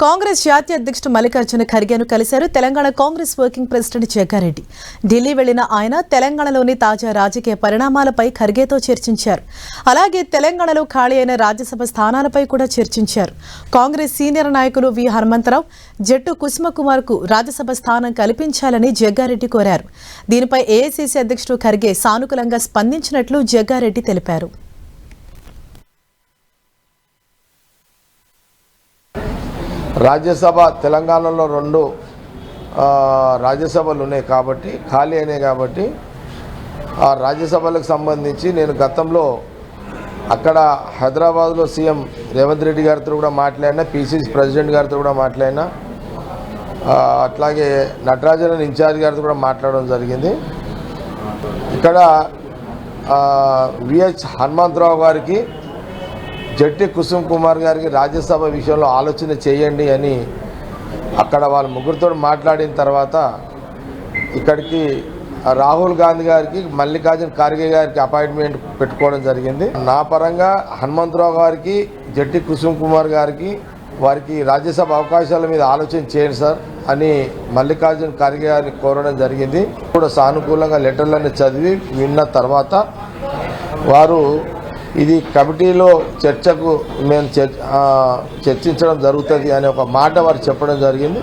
కాంగ్రెస్ జాతీయ అధ్యక్షుడు మల్లికార్జున ఖర్గేను కలిశారు తెలంగాణ కాంగ్రెస్ వర్కింగ్ ప్రెసిడెంట్ జగ్గారెడ్డి. ఢిల్లీ వెళ్లిన ఆయన తెలంగాణలోని తాజా రాజకీయ పరిణామాలపై ఖర్గేతో చర్చించారు. అలాగే తెలంగాణలో ఖాళీ అయిన రాజ్యసభ స్థానాలపై కూడా చర్చించారు. కాంగ్రెస్ సీనియర్ నాయకులు వి హనుమంతరావు, జట్టు కుసుమకుమార్ కు రాజ్యసభ స్థానం కల్పించాలని జగ్గారెడ్డి కోరారు. దీనిపై ఏఐసీసీ అధ్యక్షుడు ఖర్గే సానుకూలంగా స్పందించినట్లు జగ్గారెడ్డి తెలిపారు. రాజ్యసభ తెలంగాణలో 2 రాజ్యసభలు ఉన్నాయి కాబట్టి ఖాళీ అయినాయి కాబట్టి ఆ రాజ్యసభలకు సంబంధించి నేను గతంలో అక్కడ హైదరాబాద్లో సీఎం రేవంత్ రెడ్డి గారితో కూడా మాట్లాడినా, పీసీసీ ప్రెసిడెంట్ గారితో కూడా మాట్లాడినా, అట్లాగే నటరాజన్ ఇన్ఛార్జ్ గారితో కూడా మాట్లాడడం జరిగింది. ఇక్కడ విహెచ్ హనుమంతరావు గారికి, జట్టి కుసుమ్ కుమార్ గారికి రాజ్యసభ విషయంలో ఆలోచన చేయండి అని అక్కడ వాళ్ళ ముగ్గురితో మాట్లాడిన తర్వాత ఇక్కడికి రాహుల్ గాంధీ గారికి, మల్లికార్జున ఖార్గే గారికి అపాయింట్మెంట్ పెట్టుకోవడం జరిగింది. నా పరంగా హనుమంతరావు గారికి, జట్టి కుసుమ్ కుమార్ గారికి వారికి రాజ్యసభ అవకాశాల మీద ఆలోచన చేయండి సార్ అని మల్లికార్జున ఖార్గే గారిని కోరడం జరిగింది. కూడా సానుకూలంగా లెటర్లన్నీ చదివి విన్న తర్వాత వారు ఇది కమిటీలో చర్చకు మేము చర్చించడం జరుగుతుంది అనే ఒక మాట వారు చెప్పడం జరిగింది.